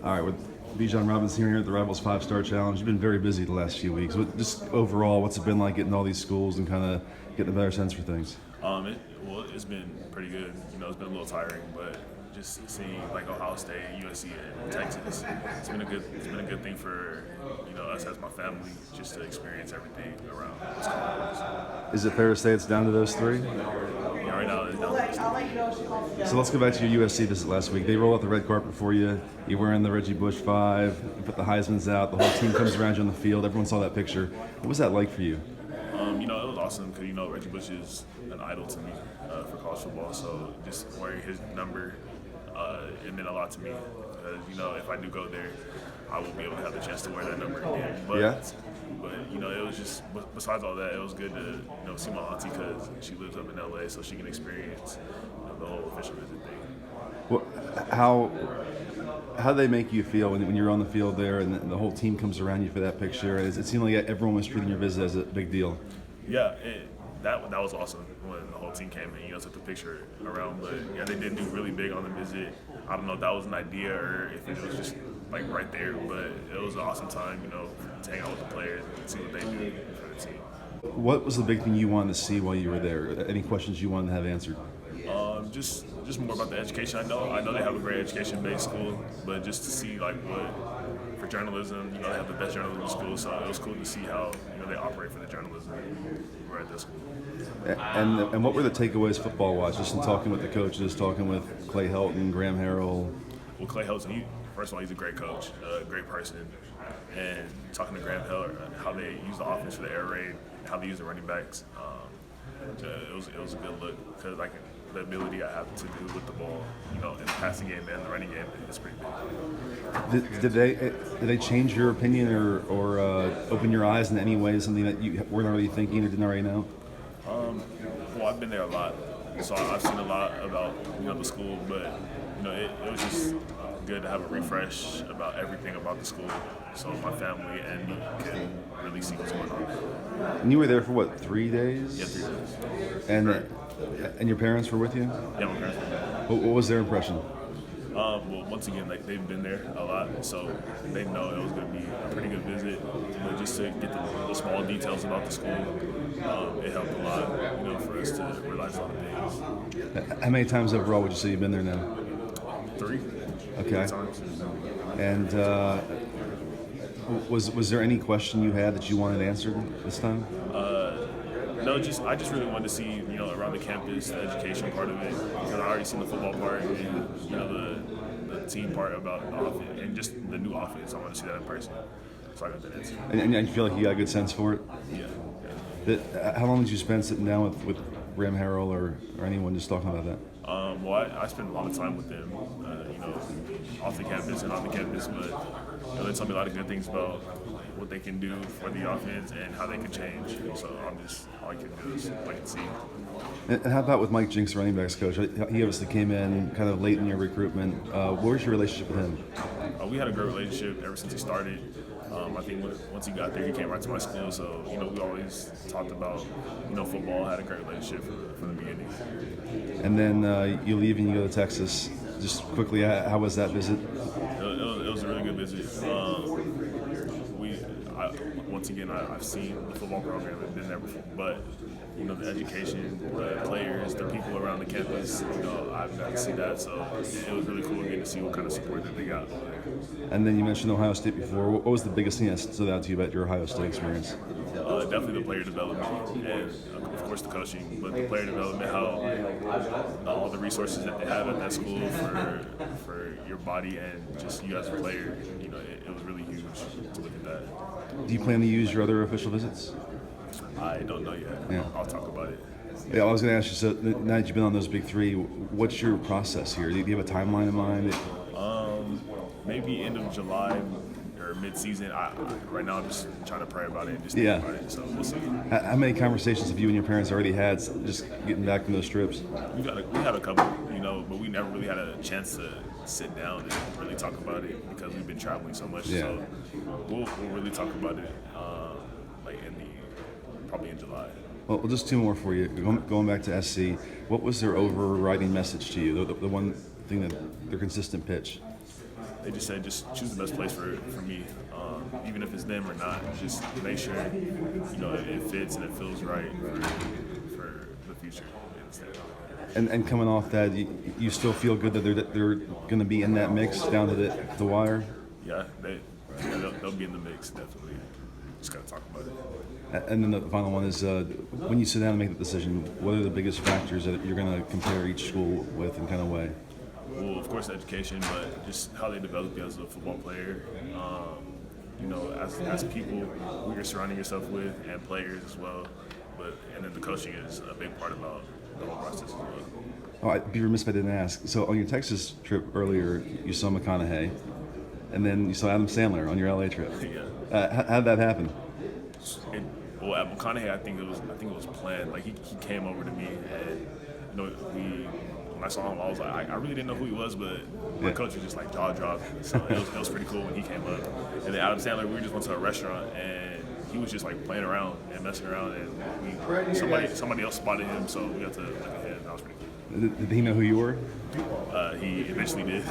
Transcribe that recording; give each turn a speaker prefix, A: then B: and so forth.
A: All right, with Bijan Robinson here at the Rivals 5-Star Challenge, you've been very busy the last few weeks. Just overall, what's it been like getting all these schools and kind of getting a better sense for things?
B: It's been pretty good. It's been a little tiring, but just seeing like Ohio State, USC, and Texas, it's been a good thing for us as my family just to experience everything around this conference.
A: Is it fair to say it's down to those three?
B: Yeah, right now it's down to this.
A: So let's go back to your USC visit last week. They roll out the red carpet for you. You're wearing the Reggie Bush 5. You put the Heisman's out. The whole team comes around you on the field. Everyone saw that picture. What was that like for you?
B: It was awesome because Reggie Bush is an idol to me for college football. So just wearing his number, it meant a lot to me. Because if I do go there, I will be able to have the chance to wear that number again. But it was just besides all that, it was good to see my auntie because she lives up in LA, so she can experience the whole official visit thing.
A: Well, how do they make you feel when you're on the field there and the whole team comes around you for that picture? It seemed like everyone was treating your visit as a big deal.
B: Yeah, that was awesome when the whole team came and took the picture around. But yeah, they did do really big on the visit. I don't know if that was an idea or if it was just like right there, but it was an awesome time, to hang out with the players and see what they do for the team.
A: What was the big thing you wanted to see while you were there? Any questions you wanted to have answered?
B: Just more about the education. I know they have a great education-based school, but just to see like what for journalism, they have the best journalism school, so it was cool to see how they operate for the journalism right at this school.
A: And what were the takeaways football-wise? Just in talking with the coaches, talking with Clay Helton, Graham Harrell.
B: Well, Clay Helton, first of all, he's a great coach, a great person, and talking to Graham Harrell, how they use the offense for the air raid, how they use the running backs. It was a good look because the ability I have to do with the ball, in the passing game and the running game is pretty big.
A: Did they change your opinion or open your eyes in any way? Something that you weren't already thinking or didn't already know?
B: Well, I've been there a lot, so I've seen a lot about the school, but it was just good to have a refresh about everything about the school, so my family and me can really see what's going on.
A: And you were there for what, 3 days?
B: Yeah, 3 days.
A: And your parents were with you?
B: Yeah, my parents were there.
A: What was their impression?
B: Well, once again, they've been there a lot, so they know it was going to be a pretty good visit. But just to get the small details about the school, it helped a lot, for us to realize a lot of things.
A: How many times overall would you say you've been there now?
B: 3.
A: Okay.
B: 3 times.
A: And was there any question you had that you wanted answered this time?
B: No, I just really wanted to see, around the campus, the education part of it, because I already seen the football part and, the team part about the offense and just the new offense. I want to see that in person. So I got that answer.
A: And you feel like you got a good sense for it?
B: Yeah.
A: How long did you spend sitting down with Graham Harrell or anyone just talking about that?
B: Well, I spent a lot of time with them, off the campus and on the campus, but they told me a lot of good things about what they can do for the offense and how they can change. So all I can do is I can see.
A: And how about with Mike Jinks, running backs coach? He obviously came in kind of late in your recruitment. What was your relationship with him?
B: We had a great relationship ever since he started. I think once he got there, he came right to my school. So we always talked about football. Had a great relationship from the beginning.
A: And then you leave and you go to Texas. Just quickly, how was that visit?
B: It was a really good visit. Once again, I've seen the football program and been there before, but the education, the players, the people around the campus, I've got to see that. So it was really cool getting to see what kind of support that they got over there.
A: And then you mentioned Ohio State before. What was the biggest thing that stood out to you about your Ohio State experience?
B: Definitely the player development and, of course, the coaching. But the player development, how all the resources that they have at that school for your body and just you as a player, it was really huge to look at that.
A: Do you plan to use your other official visits?
B: I don't know yet.
A: Yeah.
B: I'll talk about it.
A: Yeah, I was going to ask you, so now that you've been on those big 3, what's your process here? Do you have a timeline in mind?
B: Maybe end of July or mid-season. Right now I'm just trying to pray about it and just think about it, so we'll see.
A: How many conversations have you and your parents already had just getting back from those trips?
B: We had a couple, but we never really had a chance to sit down and really talk about it because we've been traveling so much.
A: Yeah.
B: So we'll really talk about it probably in July.
A: Well, just 2 more for you. Going back to SC, what was their overriding message to you? The one thing that their consistent pitch?
B: they just said just choose the best place for me, even if it's them or not. Just make sure it fits and it feels right for the future.
A: And coming off that, you still feel good that they're going to be in that mix down to the wire?
B: Yeah, they'll be in the mix, definitely. Just got to talk about it.
A: And then the final one is when you sit down and make the decision, what are the biggest factors that you're going to compare each school with and kind of weigh?
B: Well, of course, education, but just how they develop you as a football player. As people who you're surrounding yourself with, and players as well. And then the coaching is a big part about the whole process as well.
A: Oh, I'd be remiss if I didn't ask. So on your Texas trip earlier, you saw McConaughey, and then you saw Adam Sandler on your LA trip.
B: Yeah.
A: How did that happen?
B: Well, at McConaughey, I think it was planned. Like he came over to me, and when I saw him, I was like, I really didn't know who he was, but my coach was just like jaw dropped. So it was pretty cool when he came up. And then Adam Sandler, we just went to a restaurant, and he was just like playing around and messing around, and somebody else spotted him, so we got to look at him. That was pretty cool.
A: Did he know who you were?
B: He eventually did.